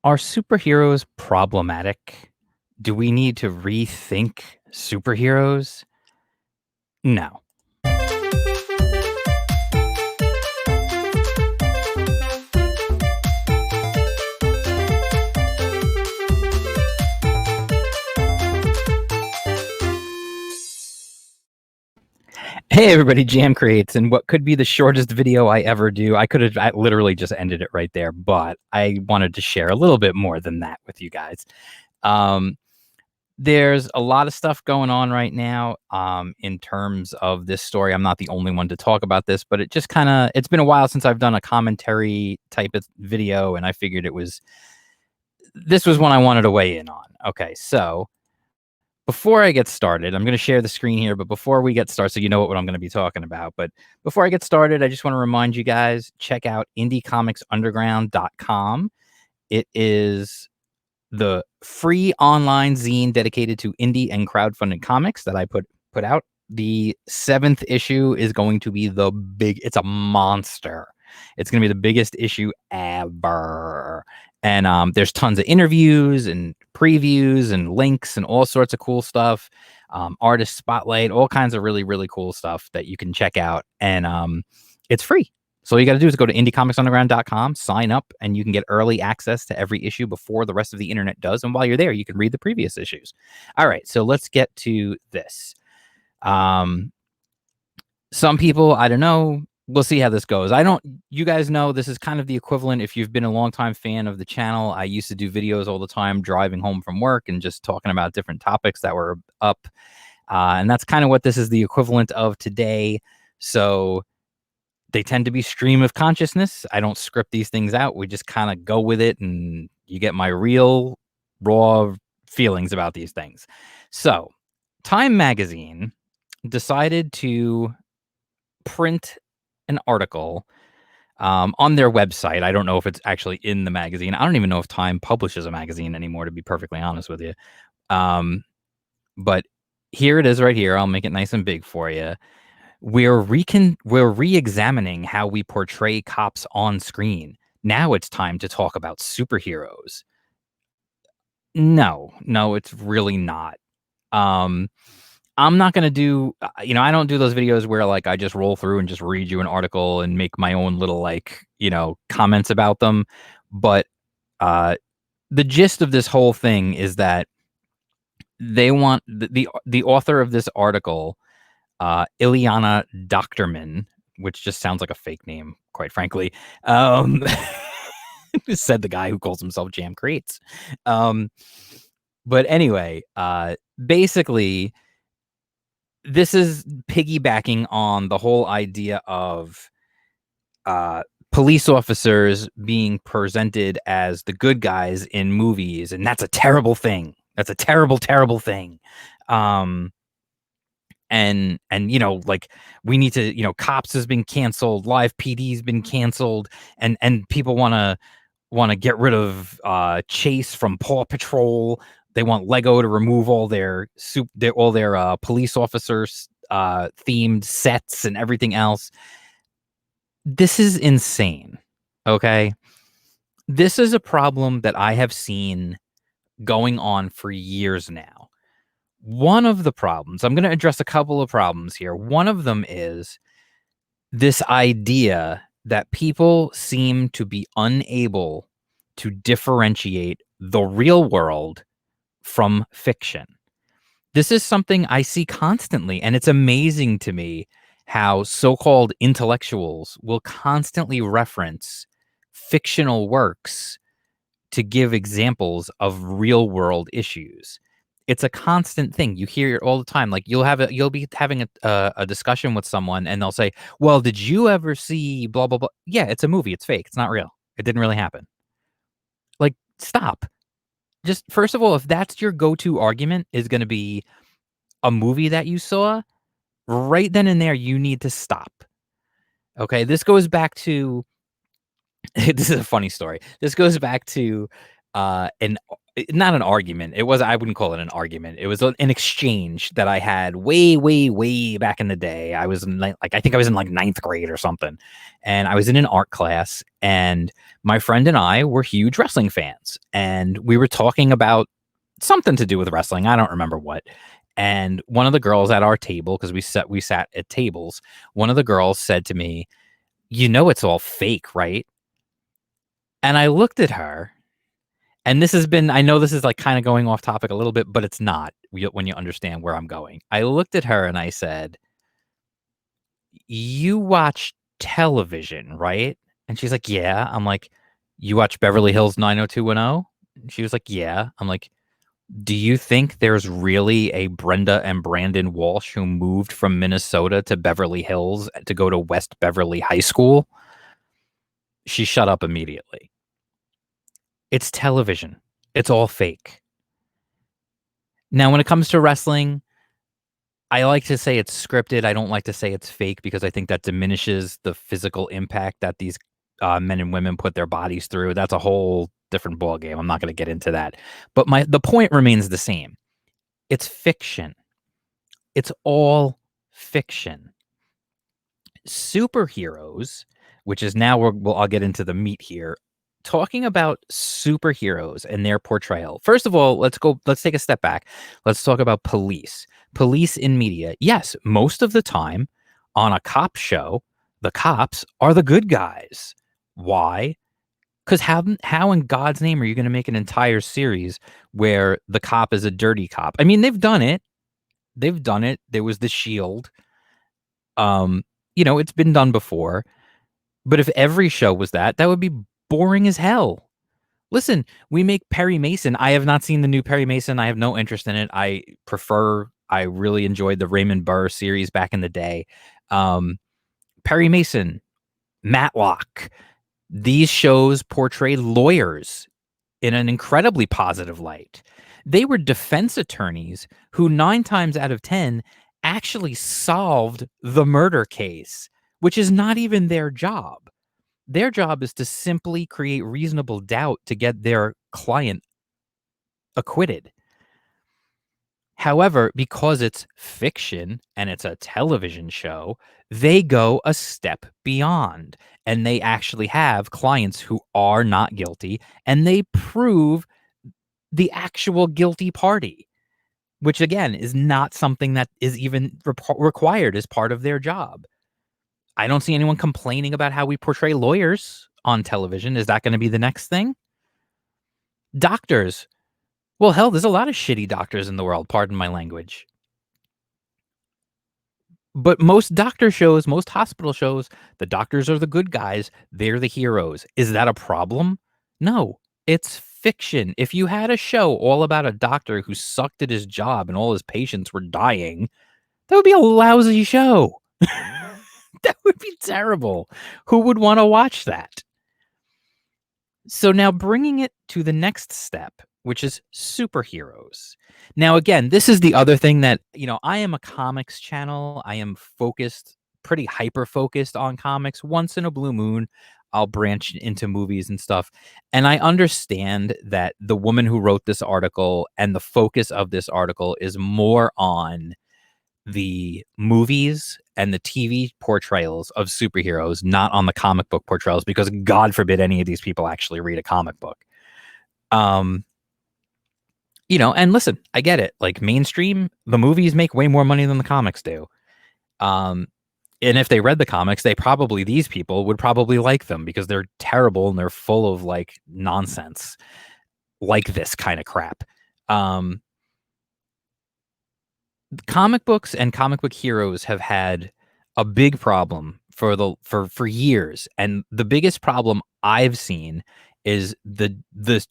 Are superheroes problematic? Do we need to rethink superheroes? No. Hey everybody, Jam Creates, and what could be the shortest video I ever do. I literally just ended it right there, but I wanted to share a little bit more than that with you guys. Um, there's a lot of stuff going on right now in terms of this story. I'm not the only one to talk about this, but it's been a while since I've done a commentary type of video, and I figured this was one I wanted to weigh in on. Okay, so before I get started, I'm going to share the screen here, but before we get started, so you know what I'm going to be talking about. But before I get started, I just want to remind you guys, check out indiecomics.underground.com. It is the free online zine dedicated to indie and crowdfunded comics that I put out. The 7th issue is going to be it's a monster. It's going to be the biggest issue ever. And there's tons of interviews and previews and links and all sorts of cool stuff. Artist spotlight, all kinds of really, really cool stuff that you can check out. And it's free. So all you got to do is go to indiecomicsunderground.com, sign up, and you can get early access to every issue before the rest of the internet does. And while you're there, you can read the previous issues. All right, so let's get to this. Some people, I don't know. We'll see how this goes. You guys know this is kind of the equivalent. If you've been a longtime fan of the channel, I used to do videos all the time driving home from work and just talking about different topics that were up. And that's kind of what this is the equivalent of today. So they tend to be stream of consciousness. I don't script these things out. We just kind of go with it, and you get my real, raw feelings about these things. So, Time Magazine decided to print an article on their website. I don't know if it's actually in the magazine. I don't even know if Time publishes a magazine anymore, to be perfectly honest with you. But here it is right here. I'll make it nice and big for you. We're re-examining how we portray cops on screen. Now it's time to talk about superheroes. No, it's really not. I'm not going to do, I don't do those videos where like I just roll through and just read you an article and make my own little comments about them. But the gist of this whole thing is that they want the author of this article, Ileana Doctorman, which just sounds like a fake name, quite frankly. Said the guy who calls himself Jam Creates. But anyway, basically, this is piggybacking on the whole idea of police officers being presented as the good guys in movies, and that's a terrible thing. That's a terrible, terrible thing. And like we need to, Cops has been canceled, Live PD's been canceled, and people want to get rid of Chase from Paw Patrol. They want Lego to remove all their police officers themed sets and everything else. This is insane. Okay, this is a problem that I have seen going on for years now. One of the problems, I'm going to address a couple of problems here. One of them is this idea that people seem to be unable to differentiate the real world from fiction. This is something I see constantly, and it's amazing to me how so-called intellectuals will constantly reference fictional works to give examples of real-world issues. It's a constant thing. You hear it all the time. Like you'll be having a discussion with someone, and they'll say, "Well, did you ever see blah blah blah?" Yeah, it's a movie. It's fake. It's not real. It didn't really happen. Like, stop. Just first of all, if that's your go-to argument is going to be a movie that you saw, right then and there, you need to stop. Okay, this goes back to this is a funny story. This goes back to not an argument. It was I wouldn't call it an argument. It was an exchange that I had way, way, way back in the day. I was in like I think I was in like ninth grade or something, and I was in an art class, and my friend and I were huge wrestling fans, and we were talking about something to do with wrestling. I don't remember what. And one of the girls at our table, because we sat at tables, one of the girls said to me, "You know, it's all fake, right?" And I looked at her. And this has been I know this is, like, kinda going off topic a little bit, but it's not when you understand where I'm going. I looked at her and I said, "You watch television, right?" And she's like, "Yeah." I'm like, "You watch Beverly Hills 90210?" And she was like, "Yeah." I'm like, "Do you think there's really a Brenda and Brandon Walsh who moved from Minnesota to Beverly Hills to go to West Beverly High School?" She shut up immediately. It's television. It's all fake. Now when it comes to wrestling, I like to say it's scripted. I don't like to say it's fake because I think that diminishes the physical impact that these men and women put their bodies through. That's a whole different ballgame. I'm not going to get into that. But the point remains the same. It's fiction. It's all fiction. Superheroes, which is now I'll get into the meat here. Talking about superheroes and their portrayal. First of all, let's take a step back. Let's talk about police. Police in media. Yes, most of the time on a cop show, the cops are the good guys. Why? Because how in God's name are you going to make an entire series where the cop is a dirty cop? I mean, they've done it. They've done it. There was The Shield. Um, it's been done before. But if every show was that, that would be boring as hell. Listen, we make Perry Mason. I have not seen the new Perry Mason. I have no interest in it. I really enjoyed the Raymond Burr series back in the day. Perry Mason, Matlock. These shows portrayed lawyers in an incredibly positive light. They were defense attorneys who 9 times out of 10 actually solved the murder case, which is not even their job. Their job is to simply create reasonable doubt to get their client acquitted. However, because it's fiction and it's a television show, they go a step beyond and they actually have clients who are not guilty and they prove the actual guilty party, which again is not something that is even required as part of their job. I don't see anyone complaining about how we portray lawyers on television. Is that going to be the next thing? Doctors. Well, hell, there's a lot of shitty doctors in the world, pardon my language. But most doctor shows, most hospital shows, the doctors are the good guys. They're the heroes. Is that a problem? No, it's fiction. If you had a show all about a doctor who sucked at his job and all his patients were dying, that would be a lousy show. That would be terrible. Who would want to watch that? So now bringing it to the next step, which is superheroes. Now, again, this is the other thing that, I am a comics channel. I am focused, pretty hyper focused on comics. Once in a blue moon, I'll branch into movies and stuff. And I understand that the woman who wrote this article and the focus of this article is more on the movies and the TV portrayals of superheroes, not on the comic book portrayals, because God forbid any of these people actually read a comic book. And listen, I get it. Like mainstream, the movies make way more money than the comics do. And if they read the comics, these people would probably like them because they're terrible and they're full of like nonsense, like this kind of crap. Comic books and comic book heroes have had a big problem for years, and the biggest problem I've seen is the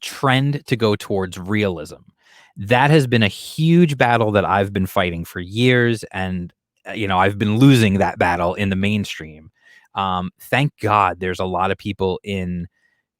trend to go towards realism. That has been a huge battle that I've been fighting for years, and I've been losing that battle in the mainstream. Thank God there's a lot of people in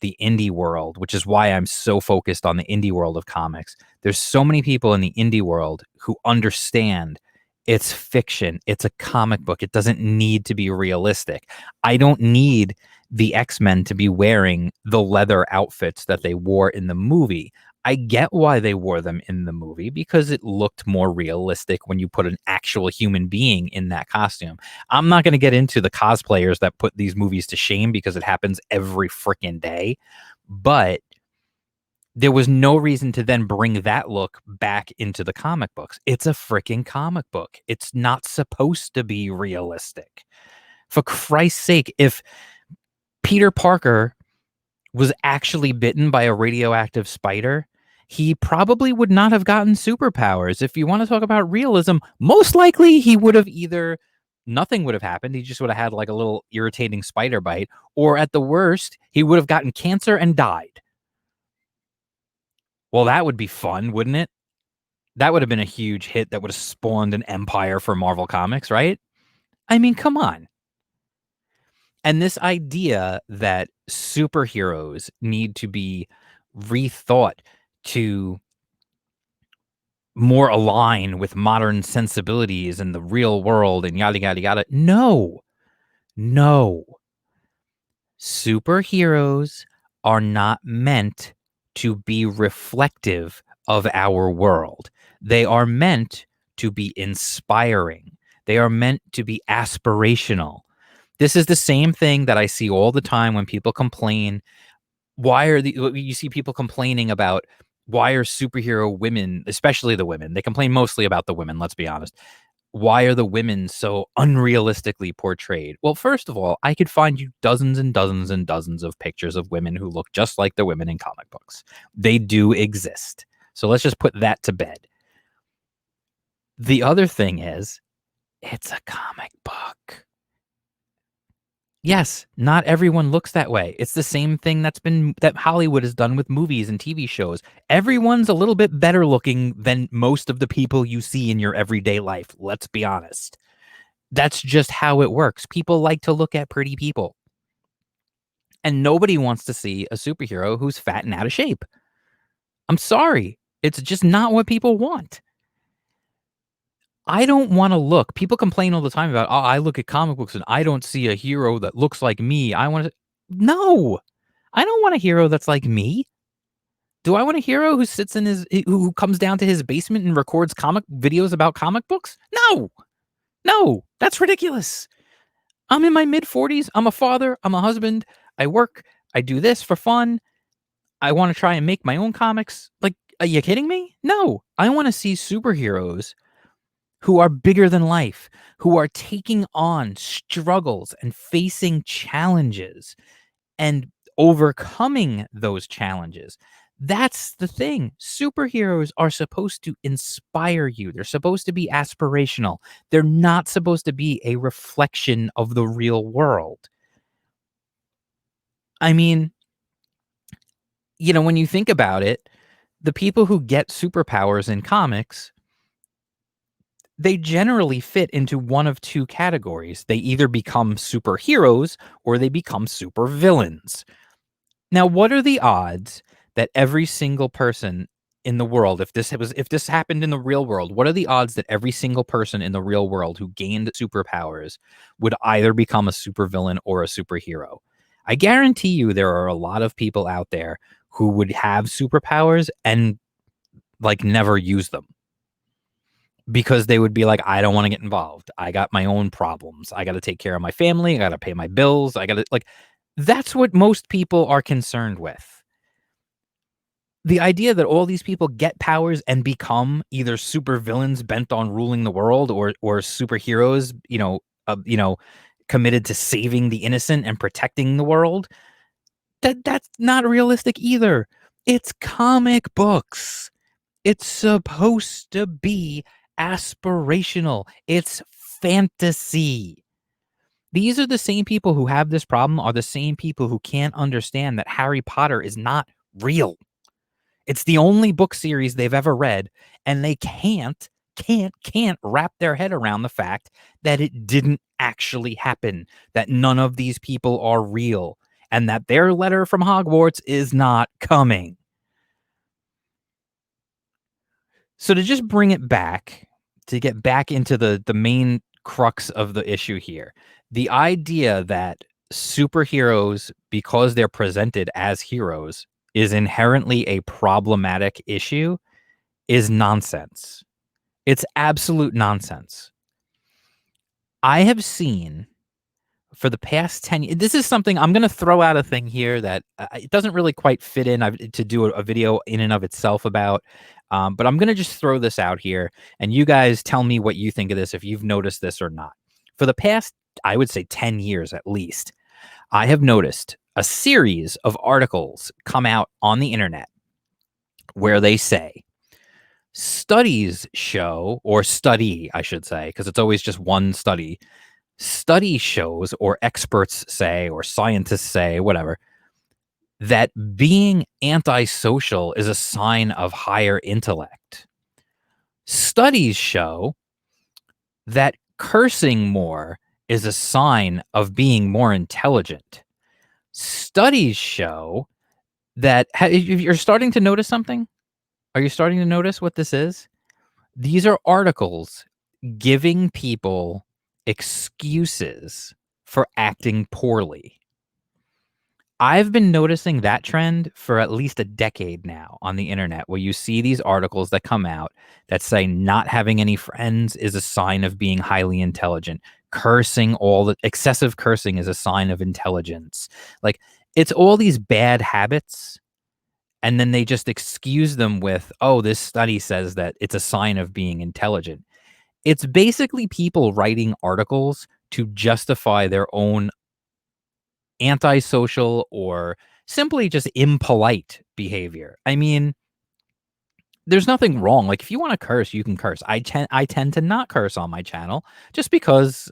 the indie world, which is why I'm so focused on the indie world of comics. There's so many people in the indie world who understand it's fiction. It's a comic book. It doesn't need to be realistic. I don't need the X-Men to be wearing the leather outfits that they wore in the movie. I get why they wore them in the movie because it looked more realistic when you put an actual human being in that costume. I'm not going to get into the cosplayers that put these movies to shame because it happens every freaking day, but there was no reason to then bring that look back into the comic books. It's a freaking comic book. It's not supposed to be realistic. For Christ's sake, if Peter Parker was actually bitten by a radioactive spider, he probably would not have gotten superpowers. If you want to talk about realism, most likely he would have either nothing would have happened. He just would have had like a little irritating spider bite, or at the worst, he would have gotten cancer and died. Well, that would be fun, wouldn't it? That would have been a huge hit that would have spawned an empire for Marvel Comics, right? I mean, come on. And this idea that superheroes need to be rethought to more align with modern sensibilities and the real world and yada, yada, yada. No, no. Superheroes are not meant to be reflective of our world. They are meant to be inspiring. They are meant to be aspirational. This is the same thing that I see all the time when people complain. Why are you see people complaining about why are superhero women, especially the women, they complain mostly about the women, let's be honest. Why are the women so unrealistically portrayed? Well, first of all, I could find you dozens and dozens and dozens of pictures of women who look just like the women in comic books. They do exist. So let's just put that to bed. The other thing is, it's a comic book. Yes, not everyone looks that way. It's the same thing that Hollywood has done with movies and TV shows. Everyone's a little bit better looking than most of the people you see in your everyday life. Let's be honest. That's just how it works. People like to look at pretty people. And nobody wants to see a superhero who's fat and out of shape. I'm sorry. It's just not what people want. I don't want to look. People complain all the time about, oh, I look at comic books and I don't see a hero that looks like me. I want to. No, I don't want a hero that's like me. Do I want a hero who sits in who comes down to his basement and records comic videos about comic books? No, no, that's ridiculous. I'm in my mid 40s. I'm a father. I'm a husband. I work. I do this for fun. I want to try and make my own comics. Like, are you kidding me? No, I want to see superheroes who are bigger than life, who are taking on struggles and facing challenges and overcoming those challenges. That's the thing. Superheroes are supposed to inspire you. They're supposed to be aspirational. They're not supposed to be a reflection of the real world. I mean, when you think about it, the people who get superpowers in comics, they generally fit into one of two categories. They either become superheroes or they become supervillains. Now, what are the odds that every single person in the world, if this happened in the real world, what are the odds that every single person in the real world who gained superpowers would either become a supervillain or a superhero? I guarantee you there are a lot of people out there who would have superpowers and like never use them because they would be like, I don't want to get involved. I got my own problems. I got to take care of my family. I got to pay my bills. I got to that's what most people are concerned with. The idea that all these people get powers and become either supervillains bent on ruling the world or superheroes, committed to saving the innocent and protecting the world, that's not realistic either. It's comic books. It's supposed to be aspirational. It's fantasy. These are the same people who have this problem are the same people who can't understand that Harry Potter is not real. It's the only book series they've ever read, and they can't wrap their head around the fact that it didn't actually happen, that none of these people are real, and that their letter from Hogwarts is not coming. So to just bring it back, to get back into the main crux of the issue here, the idea that superheroes, because they're presented as heroes, is inherently a problematic issue is nonsense. It's absolute nonsense. I have seen for the past 10 years, this is something I'm gonna throw out a thing here that, it doesn't really quite fit in to do a video in and of itself about, but I'm gonna just throw this out here, and you guys tell me what you think of this, if you've noticed this or not. For the past, I would say 10 years at least, I have noticed a series of articles come out on the internet where they say, studies show, or study, I should say, because it's always just one study. Study shows, or experts say, or scientists say, whatever, that being antisocial is a sign of higher intellect. Studies show that cursing more is a sign of being more intelligent. Studies show that if you're starting to notice something. Are you starting to notice what this is? These are articles giving people excuses for acting poorly. I've been noticing that trend for at least a decade now on the internet, where you see these articles that come out that say not having any friends is a sign of being highly intelligent. Cursing, all the excessive cursing is a sign of intelligence. Like, it's all these bad habits, and then they just excuse them with, oh, this study says that it's a sign of being intelligent. It's basically people writing articles to justify their own antisocial or simply just impolite behavior. I mean, there's nothing wrong. Like, if you want to curse, you can curse. I tend to not curse on my channel just because,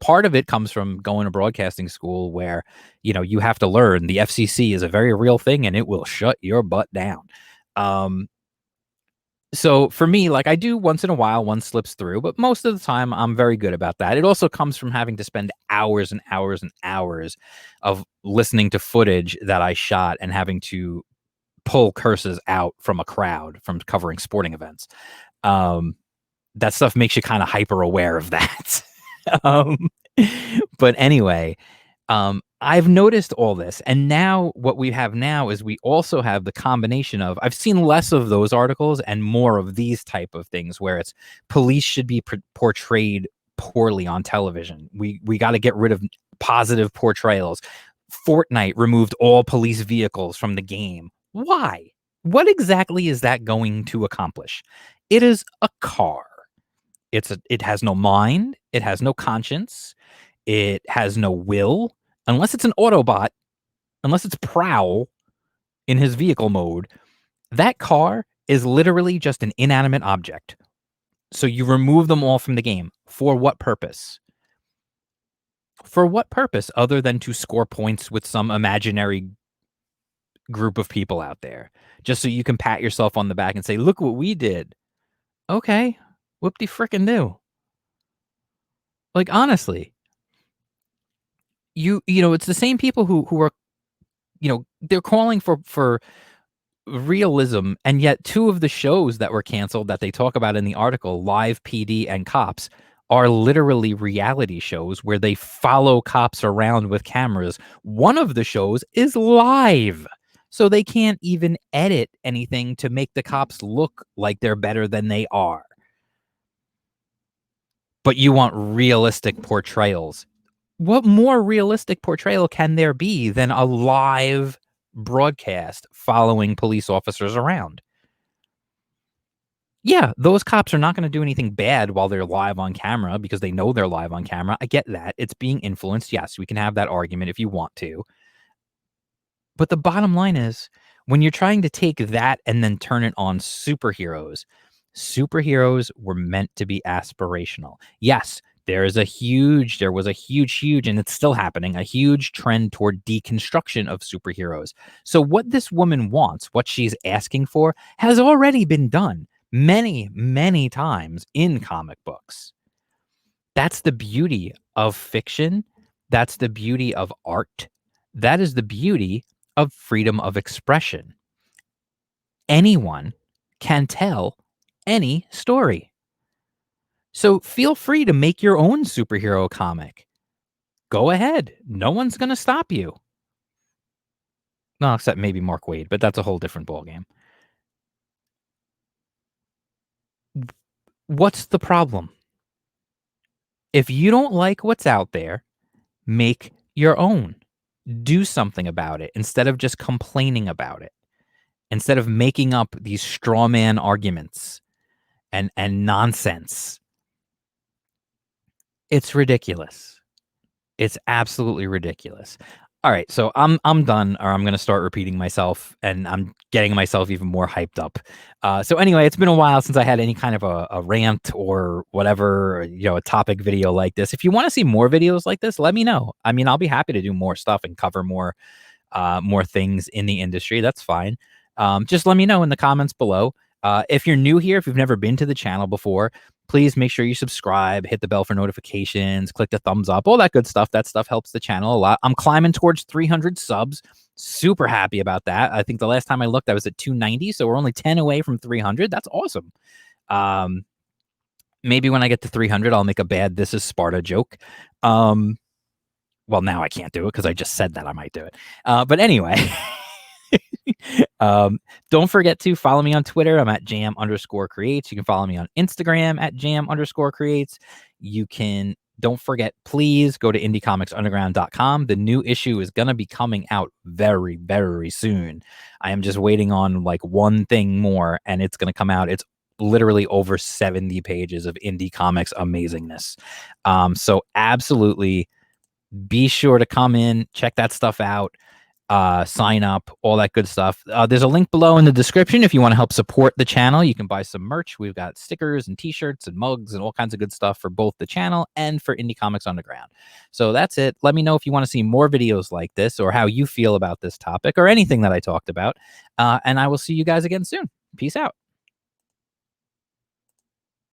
part of it comes from going to broadcasting school where, you have to learn the FCC is a very real thing and it will shut your butt down. Um, so for me, like, I do once in a while, one slips through, but most of the time I'm very good about that. It also comes from having to spend hours and hours and hours of listening to footage that I shot and having to pull curses out from a crowd from covering sporting events. Um, that stuff makes you kind of hyper aware of that. um, but anyway, I've noticed all this, and now what we have now is we also have the combination of, I've seen less of those articles and more of these type of things where it's police should be portrayed poorly on television. We got to get rid of positive portrayals. Fortnite removed all police vehicles from the game. Why? What exactly is that going to accomplish? It is a car. It has no mind, it has no conscience, it has no will, unless it's an Autobot, unless it's Prowl in his vehicle mode. That car is literally just an inanimate object. So you remove them all from the game. For what purpose? For what purpose other than to score points with some imaginary group of people out there? Just so you can pat yourself on the back and say, "Look what we did." Okay. Whoop-de frickin' do. Like, honestly, it's the same people who are, they're calling for realism, and yet two of the shows that were canceled that they talk about in the article, Live PD and Cops, are literally reality shows where they follow cops around with cameras. One of the shows is live, so they can't even edit anything to make the cops look like they're better than they are. But you want realistic portrayals. What more realistic portrayal can there be than a live broadcast following police officers around? Yeah, those cops are not gonna do anything bad while they're live on camera because they know they're live on camera. I get that. It's being influenced. Yes, we can have that argument if you want to. But the bottom line is, when you're trying to take that and then turn it on superheroes, superheroes were meant to be aspirational. Yes, there was a huge, and it's still happening, a huge trend toward deconstruction of superheroes. So what this woman wants, what she's asking for, has already been done many, many times in comic books. That's the beauty of fiction. That's the beauty of art. That is the beauty of freedom of expression. Anyone can tell any story. So feel free to make your own superhero comic. Go ahead. No one's going to stop you. No, except maybe Mark Waid, but that's a whole different ballgame. What's the problem? If you don't like what's out there, make your own. Do something about it instead of just complaining about it. Instead of making up these straw man arguments and nonsense. It's ridiculous. It's absolutely ridiculous. All right, so I'm done, or I'm gonna start repeating myself, and I'm getting myself even more hyped up. So anyway, it's been a while since I had any kind of a rant or whatever, or, a topic video like this. If you want to see more videos like this, let me know. I mean, I'll be happy to do more stuff and cover more things in the industry. That's fine. Just let me know in the comments below. If you're new here, if you've never been to the channel before, please make sure you subscribe, hit the bell for notifications, click the thumbs up, all that good stuff. That stuff helps the channel a lot. I'm climbing towards 300 subs. Super happy about that. I think the last time I looked, I was at 290, so we're only 10 away from 300. That's awesome. Maybe when I get to 300, I'll make a bad "This is Sparta" joke. Well, now I can't do it because I just said that I might do it. But anyway, don't forget to follow me on Twitter. I'm at jam_creates. You can follow me on Instagram at jam_creates. Don't forget, please go to indiecomics.underground.com. The new issue is going to be coming out very, very soon. I am just waiting on like one thing more, and it's going to come out. It's literally over 70 pages of indie comics amazingness. So absolutely be sure to come in, check that stuff out, sign up, all that good stuff. There's a link below in the description if you want to help support the channel. You can buy some merch. We've got stickers and t-shirts and mugs and all kinds of good stuff for both the channel and for Indie Comics Underground. So that's it. Let me know if you want to see more videos like this or how you feel about this topic or anything that I talked about. And I will see you guys again soon. Peace out.